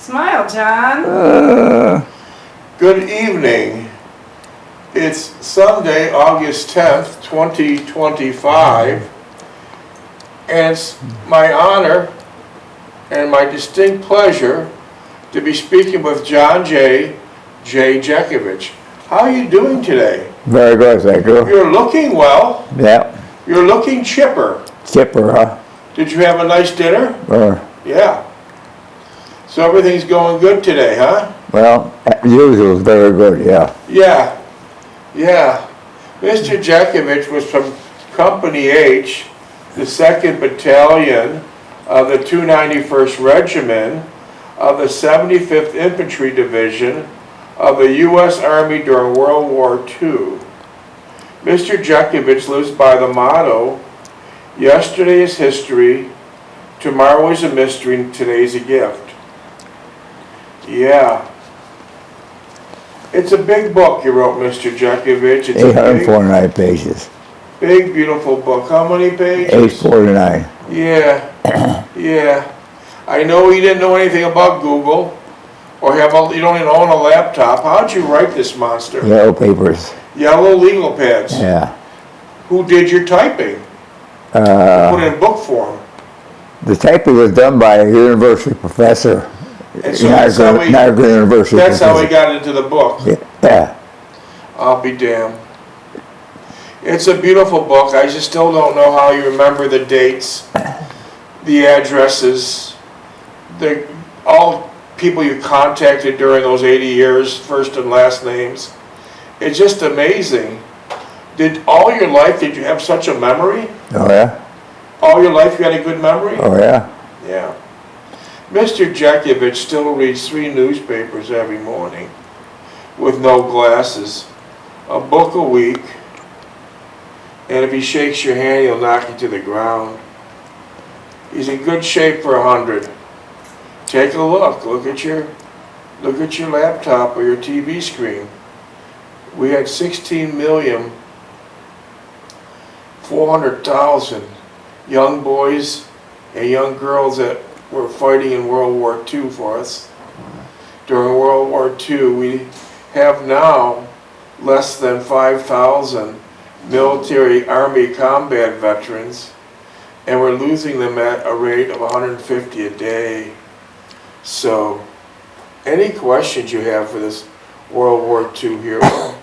Smile, John. Good evening. It's Sunday, August 10th, 2025, and it's my honor and my distinct pleasure to be speaking with John J. Jeckovich. How are you doing today? Very good, thank you. You're looking well. Yeah. You're looking chipper. Chipper, huh? Did you have a nice dinner? Yeah. So everything's going good today, huh? Well, as usual, very good, yeah. Yeah. Mr. Jeckovich was from Company H, the 2nd Battalion of the 291st Regiment of the 75th Infantry Division of the U.S. Army during World War II. Mr. Jeckovich lives by the motto, yesterday is history, tomorrow is a mystery, and today's a gift. Yeah. It's a big book you wrote, Mr. Jeckovich. It's 849 pages. Big, beautiful book. How many pages? 849. Yeah. I know you didn't know anything about Google, or you don't even own a laptop. How'd you write this monster? Yellow papers. Yellow legal pads. Yeah. Who did your typing? Put it in book form. The typing was done by a university professor. And so Niagara University. That's how he got into the book. Yeah. I'll be damned. It's a beautiful book. I just still don't know how you remember the dates, the addresses, all people you contacted during those 80 years, first and last names. It's just amazing. All your life, did you have such a memory? Oh, yeah. All your life you had a good memory? Oh, yeah. Yeah. Mr. Jeckovich still reads 3 newspapers every morning with no glasses, a book a week, and if he shakes your hand, he'll knock you to the ground. He's in good shape for 100. Take a look. Look at your laptop or your TV screen. We had 16,400,000 young boys and young girls that were fighting in World War II for us. During World War II, we have now less than 5,000 military Army combat veterans, and we're losing them at a rate of 150 a day. So, any questions you have for this World War II hero,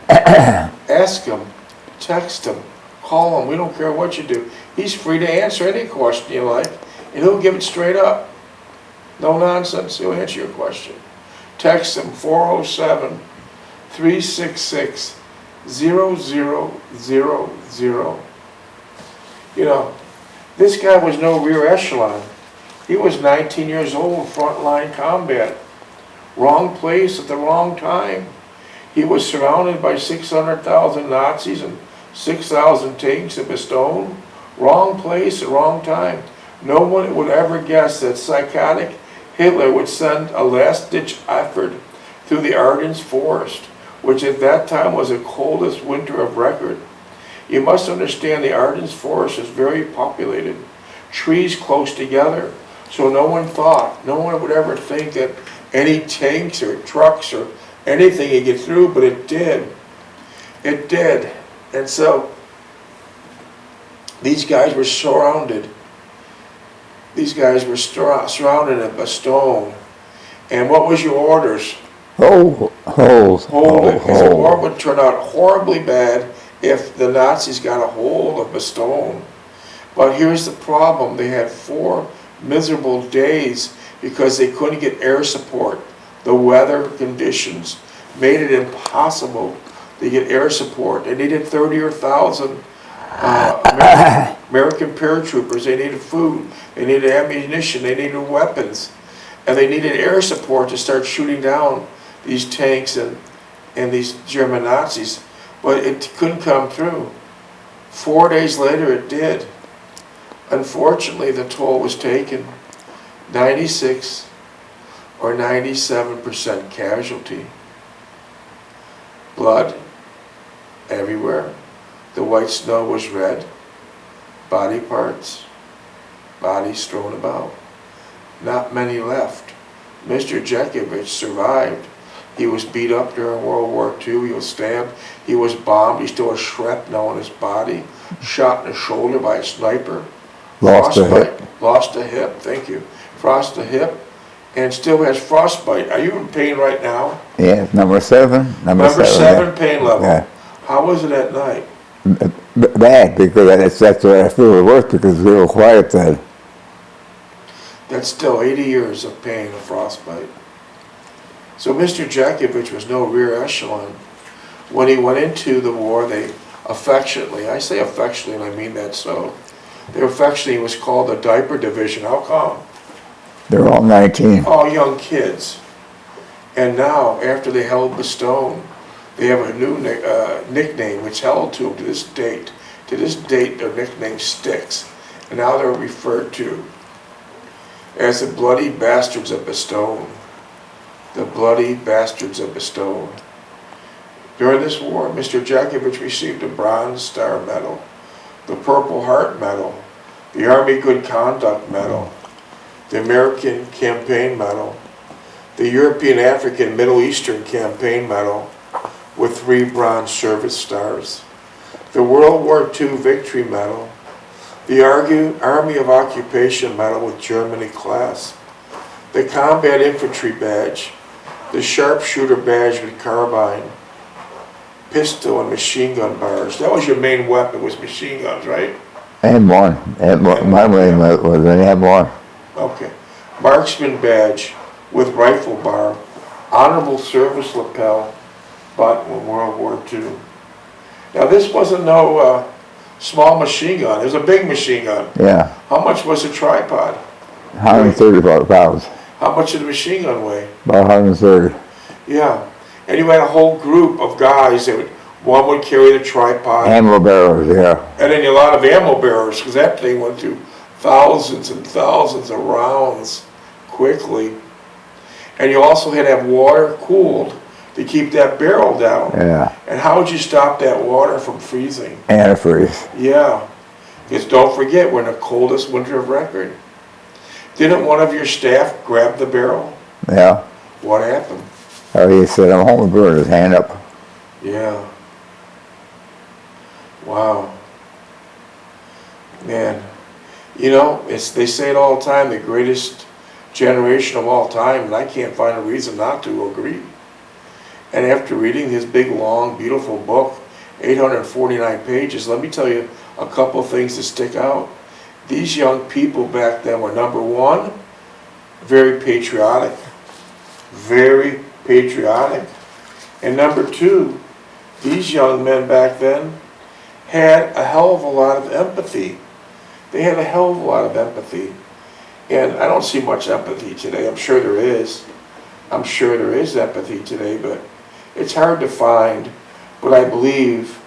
ask him, text him, call him, we don't care what you do. He's free to answer any question you like, and he'll give it straight up. No nonsense, he'll answer your question. Text him 407-366-0000. You know, this guy was no rear echelon. He was 19 years old, frontline combat. Wrong place at the wrong time. He was surrounded by 600,000 Nazis and 6,000 tanks of Bastogne. Wrong place at wrong time. No one would ever guess that psychotic Hitler would send a last-ditch effort through the Ardennes forest, which at that time was the coldest winter of record. You must understand the Ardennes forest is very populated, trees close together, so no one would ever think that any tanks or trucks or anything could get through, but it did. It did. And so these guys were surrounded. These guys were surrounded at Bastogne. And what was your orders? Hold it. Because the war would turn out horribly bad if the Nazis got a hold of Bastogne. But here's the problem. They had 4 miserable days because they couldn't get air support. The weather conditions made it impossible to get air support. They needed 30 or 1,000 American paratroopers. They needed food, they needed ammunition, they needed weapons, and they needed air support to start shooting down these tanks and these German Nazis. But it couldn't come through. 4 days later it did. Unfortunately, the toll was taken. 96 or 97% casualty. Blood everywhere. The white snow was red. Body parts, bodies strewn about. Not many left. Mr. Jeckovich survived. He was beat up during World War II. He was stabbed. He was bombed. He still has shrapnel in his body. Shot in the shoulder by a sniper. Lost a hip. Lost a hip, thank you. Lost a hip and still has frostbite. Are you in pain right now? Yeah, number 7. Number seven yeah. pain level. Yeah. How was it at night? Bad, because that's what I feel worse, because we were quiet then. That's still 80 years of pain of frostbite. So Mr. Jeckovich was no rear echelon. When he went into the war, they affectionately, I say affectionately and I mean that so, they affectionately was called the diaper division. How come? They're all 19. All young kids. And now, after they held Bastogne, they have a new nickname which held to them to this date. To this date, their nickname sticks. And now they're referred to as the Bloody Bastards of Bastogne. The Bloody Bastards of Bastogne. During this war, Mr. Jeckovich received a Bronze Star Medal, the Purple Heart Medal, the Army Good Conduct Medal, the American Campaign Medal, the European, African, Middle Eastern Campaign Medal with 3 Bronze Service Stars, the World War II Victory Medal, the Army of Occupation Medal with Germany class, the Combat Infantry Badge, the Sharpshooter Badge with carbine, pistol and machine gun bars. That was your main weapon, was machine guns, right? M1. My name was an M1. Okay. Marksman Badge with rifle bar, honorable service lapel button in World War II. Now this wasn't no small machine gun. It was a big machine gun. Yeah. How much was the tripod? 130 pounds. How much did the machine gun weigh? About 130. Yeah. And you had a whole group of guys that one would carry the tripod. Ammo barrels, yeah. And then a lot of ammo bearers, because that thing went through thousands and thousands of rounds quickly. And you also had to have water cooled to keep that barrel down. Yeah. And how would you stop that water from freezing? Antifreeze. Yeah. Because don't forget, we're in the coldest winter of record. Didn't one of your staff grab the barrel? Yeah. What happened? Oh, he said, I'm home and burned his hand up. Yeah. Wow. Man. You know, they say it all the time, the greatest generation of all time, and I can't find a reason not to agree. And after reading his big, long, beautiful book, 849 pages, let me tell you a couple of things that stick out. These young people back then were, number one, very patriotic. Very patriotic. And number two, these young men back then had a hell of a lot of empathy. They had a hell of a lot of empathy. And I don't see much empathy today. I'm sure there is. I'm sure there is empathy today, but it's hard to find. But I believe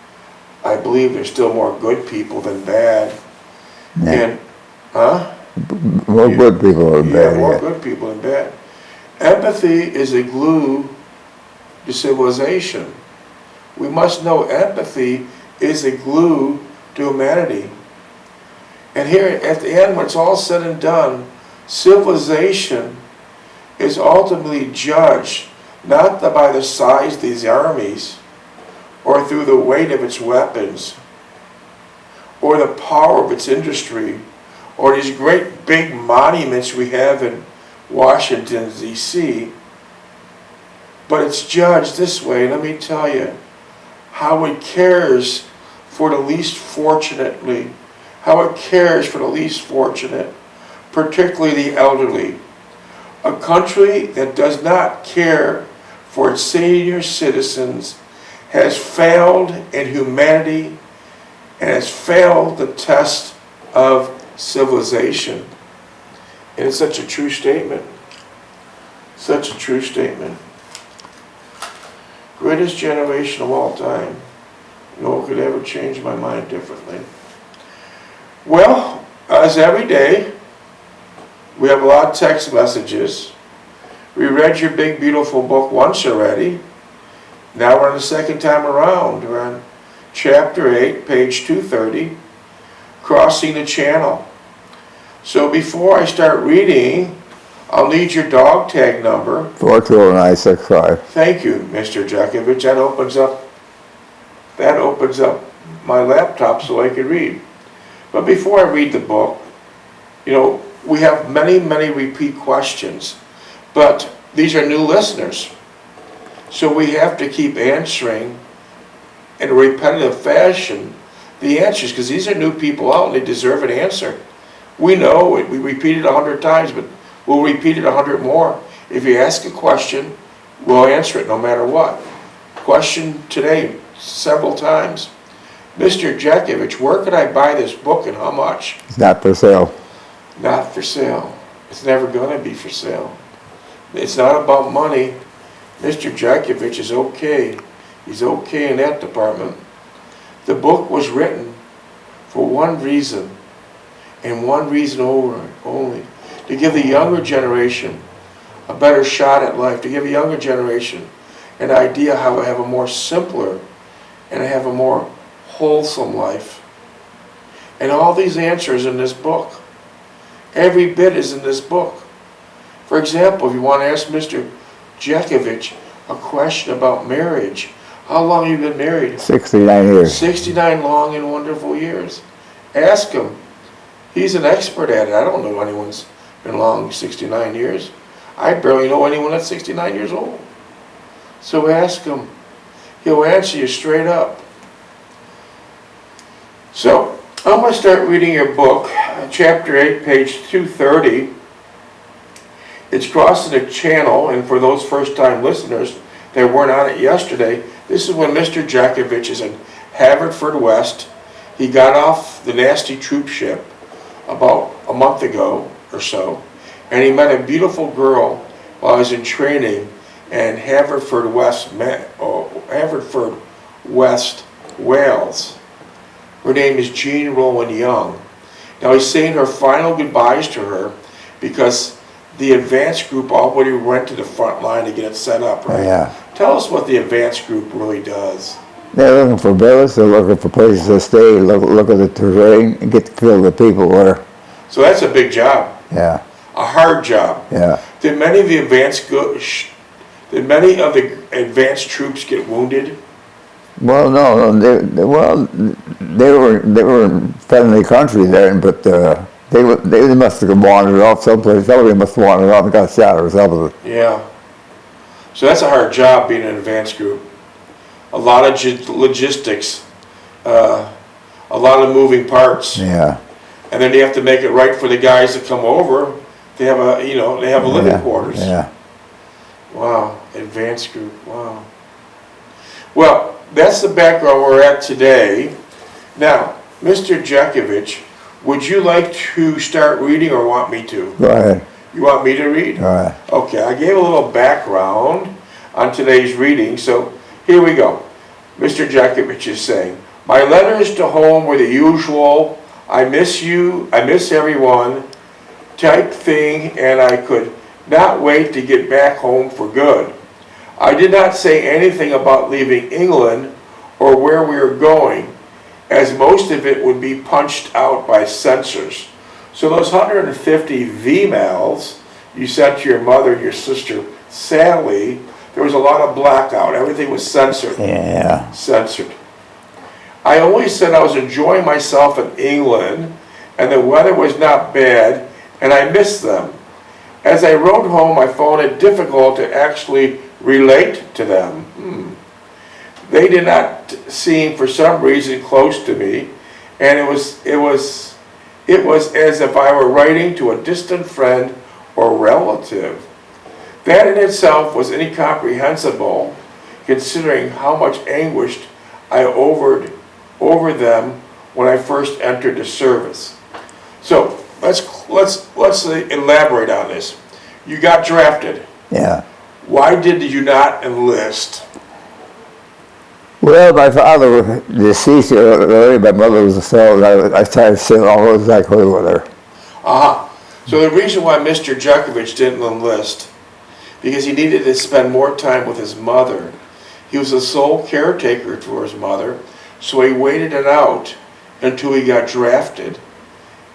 there's still more good people than bad. Yeah. And, huh? More good people than bad. Yeah, more Yeah. good people than bad. Empathy is a glue to civilization. We must know empathy is a glue to humanity. And here at the end, when it's all said and done, civilization is ultimately judged not by the size of these armies or through the weight of its weapons or the power of its industry or these great big monuments we have in Washington, D.C., but it's judged this way. Let me tell you how it cares for the least fortunately, how it cares for the least fortunate, particularly the elderly. A country that does not care for its senior citizens has failed in humanity and has failed the test of civilization. And it's such a true statement. Such a true statement. Greatest generation of all time. No one could ever change my mind differently. Well, as every day, we have a lot of text messages. We read your big, beautiful book once already. Now we're on the second time around. We're on chapter 8, page 230, Crossing the Channel. So before I start reading, I'll need your dog tag number. 42965. Thank you, Mr. Jeckovich. That opens up my laptop so I can read. But before I read the book, you know, we have many, many repeat questions, but these are new listeners. So we have to keep answering in a repetitive fashion the answers, because these are new people out and they deserve an answer. We know it, we repeat it 100 times, but we'll repeat it 100 more. If you ask a question, we'll answer it no matter what. Question today, several times. Mr. Jeckovich, where could I buy this book and how much? It's not for sale. Not for sale. It's never going to be for sale. It's not about money. Mr. Jeckovich is okay. He's okay in that department. The book was written for one reason, and one reason only, to give the younger generation a better shot at life, to give a younger generation an idea how to have a more simpler and have a more wholesome life. And all these answers in this book. Every bit is in this book. For example, if you want to ask Mr. Jeckovich a question about marriage, how long have you been married? 69 years. 69 long and wonderful years. Ask him. He's an expert at it. I don't know anyone's been long 69 years. I barely know anyone that's 69 years old. So ask him. He'll answer you straight up. So, I'm going to start reading your book, chapter 8, page 230. It's crossing a channel, and for those first-time listeners that weren't on it yesterday, this is when Mr. Jeckovich is in Haverford West. He got off the nasty troop ship about a month ago or so, and he met a beautiful girl while he was in training in Haverford West, Wales. Her name is Jean Rowan Young. Now he's saying her final goodbyes to her because the advanced group already went to the front line to get it set up, right? Yeah. Tell us what the advanced group really does. They're looking for billets, they're looking for places to stay, look at the terrain, and get to feel the people there. So that's a big job. Yeah. A hard job. Yeah. Did many of the advanced troops get wounded? Well, no, they were in friendly country there, but they must have wandered off someplace. Somebody must have wandered off and got shot or something. Yeah. So that's a hard job being an advanced group. A lot of logistics, a lot of moving parts. Yeah. And then you have to make it right for the guys that come over. They have a living quarters. Yeah. Wow, advanced group. Wow. Well, that's the background we're at today. Now, Mr. Jeckovich, would you like to start reading or want me to? Go ahead. You want me to read? All right. Okay, I gave a little background on today's reading, so here we go. Mr. Jeckovich is saying, my letters to home were the usual, I miss you, I miss everyone type thing, and I could not wait to get back home for good. I did not say anything about leaving England or where we were going, as most of it would be punched out by censors. So those 150 V-mails you sent to your mother and your sister Sally, there was a lot of blackout. Everything was censored. Yeah. Censored. I only said I was enjoying myself in England and the weather was not bad and I missed them. As I rode home, I found it difficult to actually relate to them. They did not seem, for some reason, close to me, and it was as if I were writing to a distant friend or relative. That in itself was incomprehensible, considering how much anguish I over them when I first entered the service. So let's elaborate on this. You got drafted. Yeah. Why did you not enlist? Well, my father was deceased early. My mother was a cell. I started sitting all exactly with her. So the reason why Mr. Jeckovich didn't enlist, because he needed to spend more time with his mother. He was the sole caretaker for his mother, so he waited it out until he got drafted.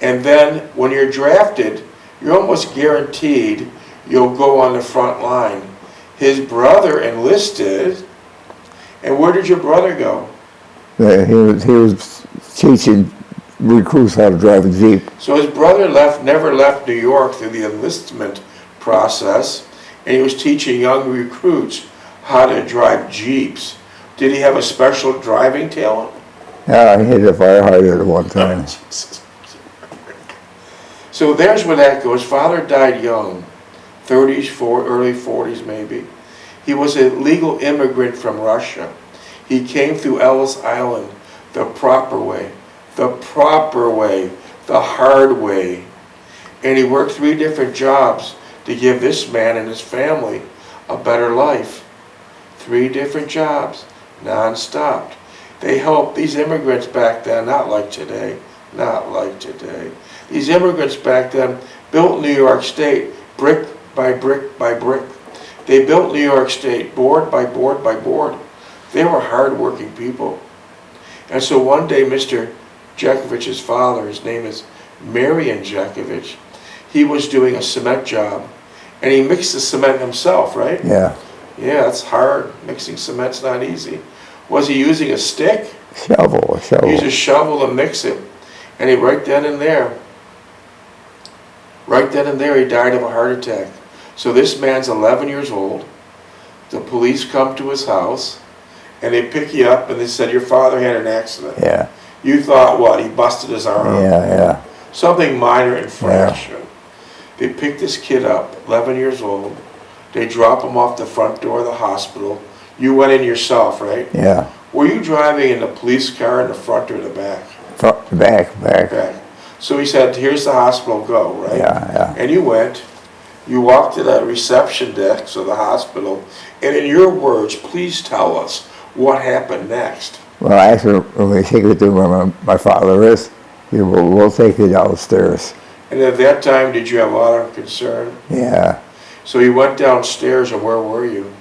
And then when you're drafted, you're almost guaranteed you'll go on the front line. His brother enlisted, and where did your brother go? He was teaching recruits how to drive a Jeep. So his brother never left New York through the enlistment process, and he was teaching young recruits how to drive Jeeps. Did he have a special driving talent? Yeah, he hit a fire hydrant at one time. So there's where that goes. Father died young, 30s, early 40s maybe. He was a legal immigrant from Russia. He came through Ellis Island the proper way, the hard way. And he worked 3 different jobs to give this man and his family a better life. 3 different jobs, non-stop. They helped these immigrants back then, not like today. These immigrants back then built New York State brick by brick by brick. They built New York State board by board by board. They were hard-working people. And so one day, Mr. Jeckovich's father, his name is Marion Jeckovich, he was doing a cement job, and he mixed the cement himself, right? Yeah. Yeah, it's hard. Mixing cement's not easy. Was he using a stick? Shovel. He used a shovel to mix it. And he right then and there, he died of a heart attack. So this man's 11 years old. The police come to his house, and they pick you up, and they said, your father had an accident. Yeah. You thought, what, he busted his arm? Yeah. Something minor infraction. Yeah. They pick this kid up, 11 years old. They drop him off the front door of the hospital. You went in yourself, right? Yeah. Were you driving in the police car in the front or the back? Back. Back. So he said, here's the hospital, go, right? Yeah. And you went. You walked to the reception desk of the hospital, and in your words, please tell us what happened next. Well, I asked her, when we take it to where my father is, he said, well, we'll take you downstairs. And at that time, did you have a lot of concern? Yeah. So you went downstairs, and where were you?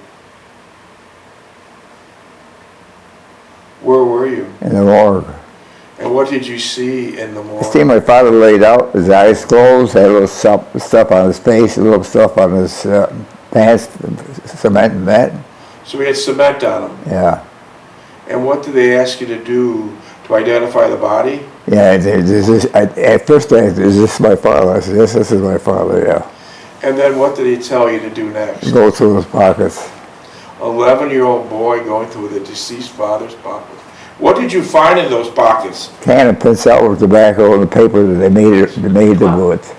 Where were you? In the morgue. And what did you see in the morgue? I see my father laid out, his eyes closed, had a little stuff on his face, a little stuff on his pants, cement and that. So he had cement on him? Yeah. And what did they ask you to do to identify the body? Yeah, at first is this my father? I said, yes, this is my father, yeah. And then what did he tell you to do next? Go through his pockets. 11-year-old boy going through the deceased father's pockets. What did you find in those pockets? Can of pincel with tobacco and the paper that they made them with.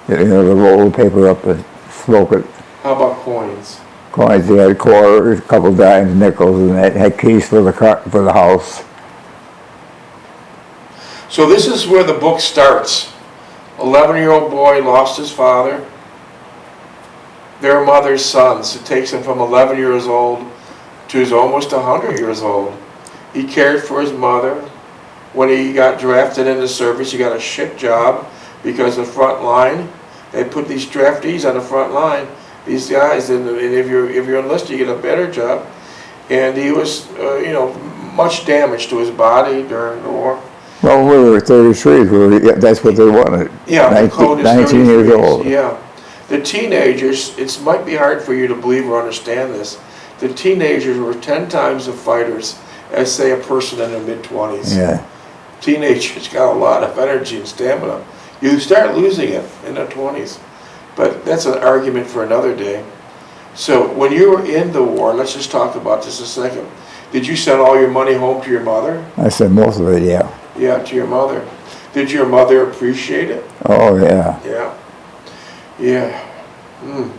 You know, to roll the paper up and smoke it. How about coins? Coins, they had quarters, a couple dimes, nickels, and they had keys for the house. So this is where the book starts. 11-year-old boy lost his father. Their mother's sons. It takes him from 11 years old to he's almost 100 years old. He cared for his mother. When he got drafted into service, he got a shit job because the front line, they put these draftees on the front line, these guys, and if you're enlisted, you get a better job. And he was, much damage to his body during the war. Well, we were 33, that's what they wanted. Yeah, 19 years old. Yeah. The teenagers, it might be hard for you to believe or understand this, the teenagers were 10 times the fighters as, say, a person in their mid-20s. Yeah. Teenagers got a lot of energy and stamina. You start losing it in their 20s. But that's an argument for another day. So when you were in the war, let's just talk about this a second. Did you send all your money home to your mother? I sent most of it, yeah. Yeah, to your mother. Did your mother appreciate it? Oh, yeah. Yeah. Yeah. Mm.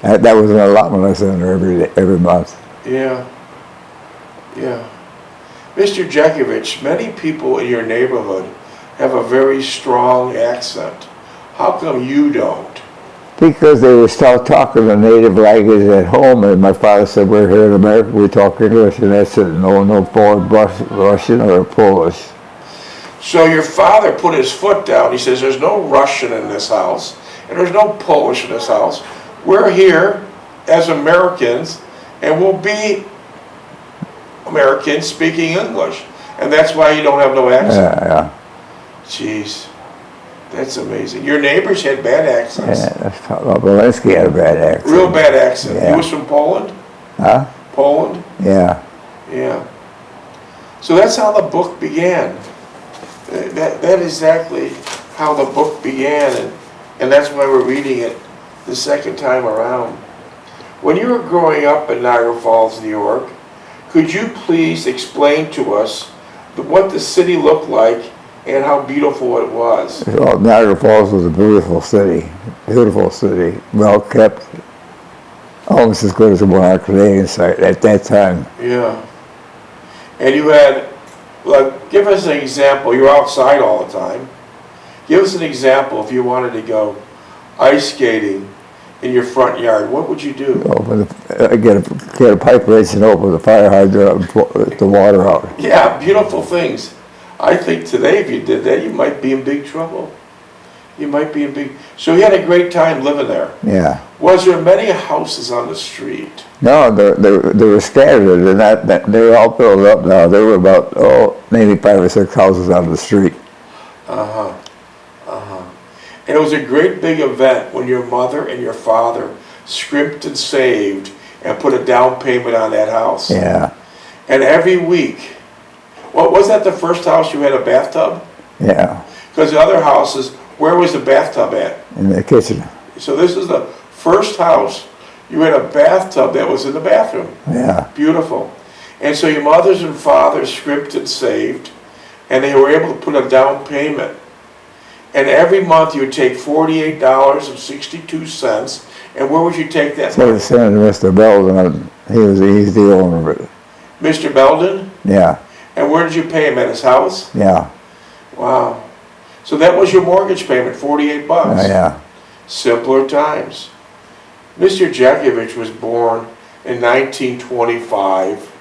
That was an allotment I sent her every month. Yeah. Yeah. Mr. Jeckovich, many people in your neighborhood have a very strong accent. How come you don't? Because they were still talking the native language at home, and my father said, we're here in America, we talk English, and that's it. No foreign Russian or Polish. So your father put his foot down. He says, there's no Russian in this house, and there's no Polish in this house. We're here as Americans, and we'll be Americans speaking English. And that's why you don't have no accent. Yeah. Jeez. That's amazing. Your neighbors had bad accents. Yeah, Walensky had a bad accent. Real bad accent. Yeah. He was from Poland? Huh? Poland? Yeah. Yeah. So that's how the book began. That is exactly how the book began, and that's why we're reading it the second time around. When you were growing up in Niagara Falls, New York, could you please explain to us what the city looked like and how beautiful it was? Well, Niagara Falls was a beautiful city, well kept, almost as good as the one on our Canadian site at that time. Yeah. And you had, like, give us an example. You're outside all the time. Give us an example if you wanted to go ice skating in your front yard. What would you do? Get a pipe wrench and open the fire hydrant and pour the water out. Yeah, beautiful things. I think today if you did that, you might be in big trouble. You might be in big... So you had a great time living there. Yeah. Was there many houses on the street? No, they were scattered. They were all built up now. There were about, maybe 5 or 6 houses on the street. Uh-huh. Uh-huh. And it was a great big event when your mother and your father scrimped and saved and put a down payment on that house. Yeah. And every week, well, was that the first house you had a bathtub? Yeah. Because the other houses, where was the bathtub at? In the kitchen. So this is the first house you had a bathtub that was in the bathroom. Yeah. Beautiful. And so your mothers and fathers scrimped and saved, and they were able to put a down payment. And every month you would take $48.62, and where would you take that So money? we sent it to Mr. Belden. He's the owner of it. Mr. Belden? Yeah. And where did you pay him, at his house? Yeah. Wow. So that was your mortgage payment, 48 bucks. Yeah. Simpler times. Mr. Jeckovich was born in 1925.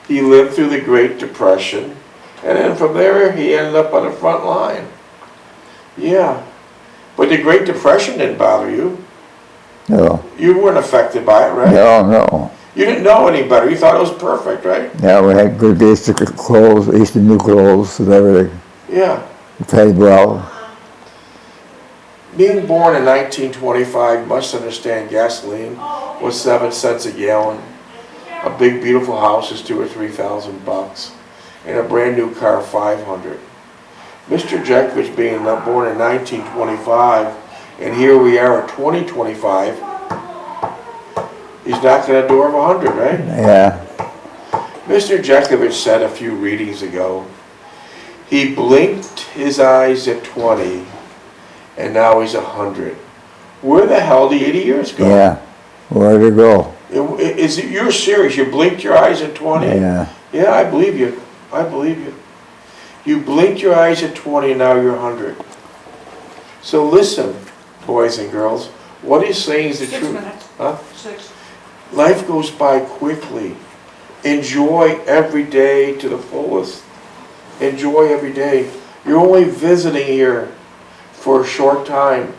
He lived through the Great Depression, and then from there he ended up on the front line. Yeah. But the Great Depression didn't bother you. No. You weren't affected by it, right? No. You didn't know any better. You thought it was perfect, right? Yeah, we had good basic clothes, Eastern new clothes and everything. Yeah. Paid well. Being born in 1925, you must understand gasoline was 7 cents a gallon. A big beautiful house is $2,000 or $3,000, and a brand new car $500. Mr. Jeckovich being born in 1925, and here we are at 2025. He's knocking at a door of 100, right? Yeah. Mr. Jeckovich said a few readings ago, he blinked his eyes at 20, and now he's 100. Where the hell did 80 years go? Yeah. Where'd it go? Is it, you're serious? You blinked your eyes at 20? Yeah. Yeah, I believe you. I believe you. You blinked your eyes at 20 and now you're 100. So listen, boys and girls, what he's saying is the 6 truth. minutes. Huh? 6. Life goes by quickly. Enjoy every day to the fullest. Enjoy every day. You're only visiting here for a short time.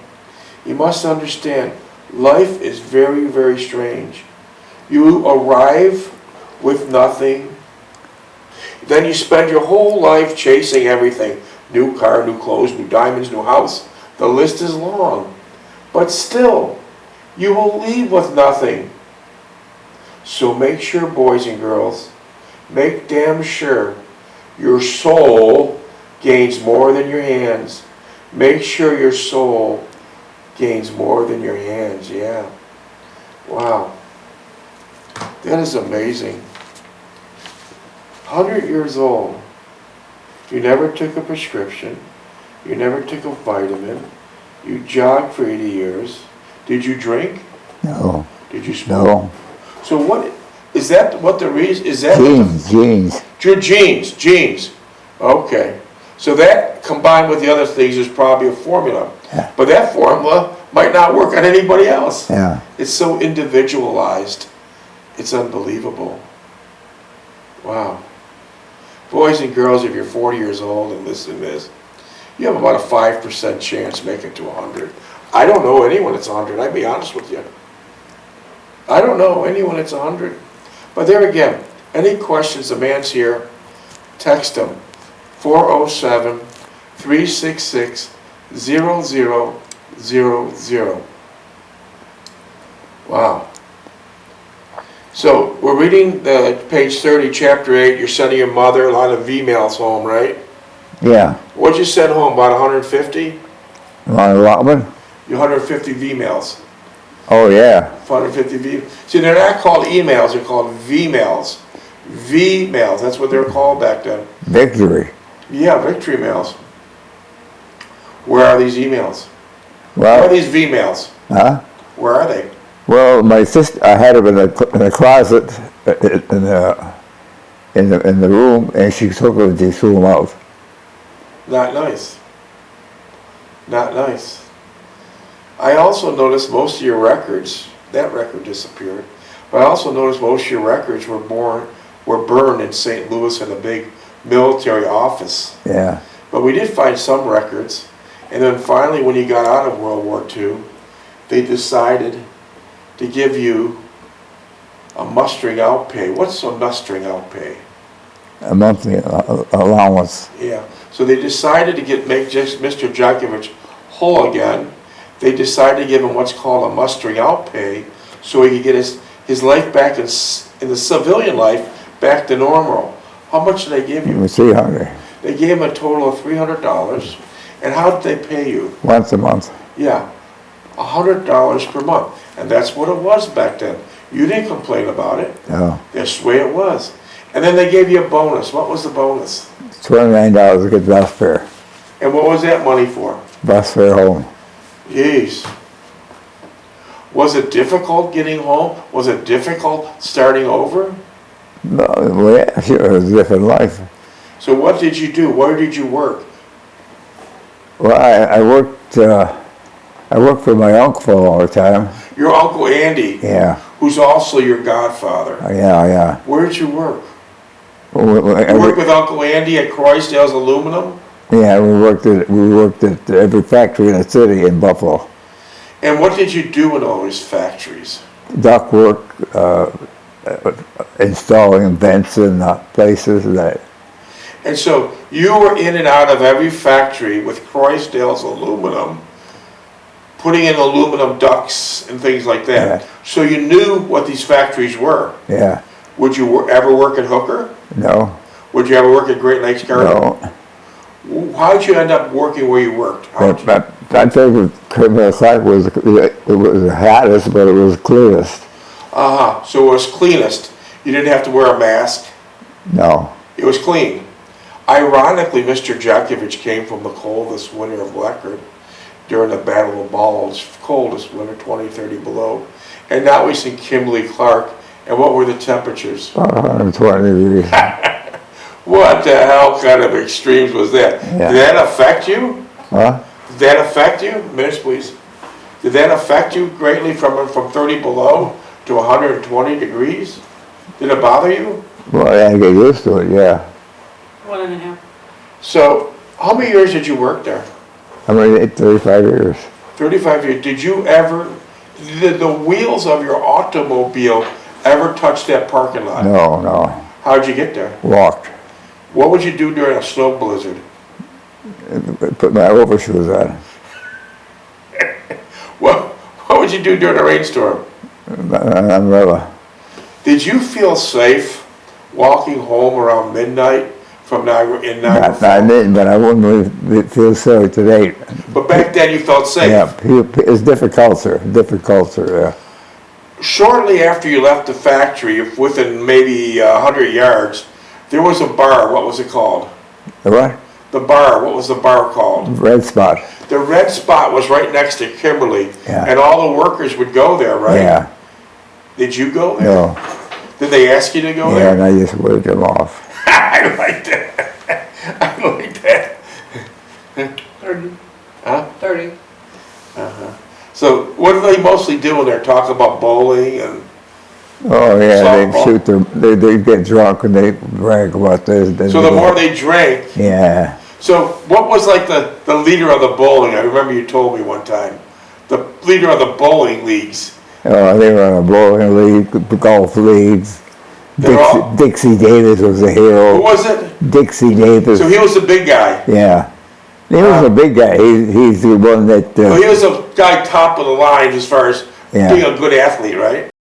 You must understand, life is very, very strange. You arrive with nothing. Then you spend your whole life chasing everything. New car, new clothes, new diamonds, new house. The list is long. But still, you will leave with nothing. So make sure, boys and girls, make damn sure your soul gains more than your hands. Make sure your soul gains more than your hands. Yeah. Wow. That is amazing. 100 years old. You never took a prescription. You never took a vitamin. You jogged for 80 years. Did you drink? No. Did you smoke? No. So what, is that what the reason, is that? Genes. Your genes. Okay. So that combined with the other things is probably a formula. Yeah. But that formula might not work on anybody else. Yeah. It's so individualized. It's unbelievable. Wow. Boys and girls, if you're 40 years old and listen to this, you have about a 5% chance making it to 100. I don't know anyone that's 100, I'd be honest with you. I don't know anyone that's 100. But there again, any questions, the man's here, text him, 407-366-6666. 0000. Wow. So we're reading page 30, chapter 8. You're sending your mother a lot of emails home, right? Yeah. What'd you send home? About 150? On Rockman? 150 emails. Oh, yeah. 150 V. See, they're not called emails, they're called V-mails. V-mails, that's what they were called back then. Victory. Yeah, victory mails. Where are these emails? Where are Well, these V-mails? huh? Where are they? Well, my sister, I had them in the closet in the room, and she took them and threw them out. Not nice. Not nice. I also noticed most of your records, that record disappeared, but I also noticed most of your records were burned in St. Louis in a big military office. Yeah. But we did find some records, and then finally when you got out of World War II, they decided to give you a mustering out pay. What's a mustering out pay? A monthly allowance. Yeah. So they decided to make Mr. Jeckovich whole again. They decided to give him what's called a mustering out pay so he could get his life back in the civilian life back to normal. How much did they give It you? was 300. They gave him a total of $300. And how did they pay you? Once a month. Yeah, $100 per month. And that's what it was back then. You didn't complain about it. No. That's the way it was. And then they gave you a bonus. What was the bonus? $29 to get bus fare. And what was that money for? Bus fare home. Jeez. Was it difficult getting home? Was it difficult starting over? No, well, yeah, sure, it was a different life. So what did you do? Where did you work? Well, I worked for my uncle all the time. Your Uncle Andy, Yeah. who's also your godfather. Yeah. Where did you work? Well, You worked with Uncle Andy at Croisdale's Aluminum? yeah, we worked at every factory in the city in Buffalo. And what did you do in all these factories? Duct work, installing vents in places that. And so you were in and out of every factory with Croisdale's Aluminum, putting in aluminum ducts and things like that. Yeah. So you knew what these factories were. Yeah. Would you ever work at Hooker? No. Would you ever work at Great Lakes Garden? No. How'd you end up working where you worked? My favorite criminal site was it was the hottest, but it was the cleanest. So it was cleanest. You didn't have to wear a mask. No. It was clean. Ironically, Mr. Jeckovich came from the coldest winter of record during the Battle of Balls, coldest winter, 20, 30 below. And now he's in Kimberly-Clark. And what were the temperatures? 120 degrees. What the hell kind of extremes was that? Yeah. Did that affect you? Huh? Did that affect you? Minutes, please. Did that affect you greatly from 30 below to 120 degrees? Did it bother you? Well, I had to get used to it, yeah. 1.5. So, how many years did you work there? I mean, 35 years. 35 years. Did the wheels of your automobile ever touch that parking lot? No. How'd you get there? Walked. What would you do during a snow blizzard? Put my overshoes on. What would you do during a rainstorm? An umbrella. Did you feel safe walking home around midnight from Niagara Falls? I didn't, but I wouldn't really feel sorry today. But back then you felt safe. Yeah, it's different culture, yeah. Shortly after you left the factory, within maybe 100 yards, there was a bar. What was it called? The what? The bar. What was the bar called? Red Spot. The Red Spot was right next to Kimberly, Yeah. and all the workers would go there, right? Yeah. Did you go there? No. Did they ask you to go Yeah, there? and I just waved them off. I like that. I like that. 30. Huh? 30. So what do they mostly do when they're talking about bowling and? Oh yeah, Softball. they get drunk and they brag about this. So the more they drank. Yeah. So what was like the leader of the bowling? I remember you told me one time. The leader of the bowling leagues. Oh, they were in a bowling league, golf leagues. Dixie Davis was a Who hero. was it? Dixie Davis. So he was the big guy. Yeah. He was a big guy. He's the one that. Well, he was a guy top of the line as far as Yeah. being a good athlete, right?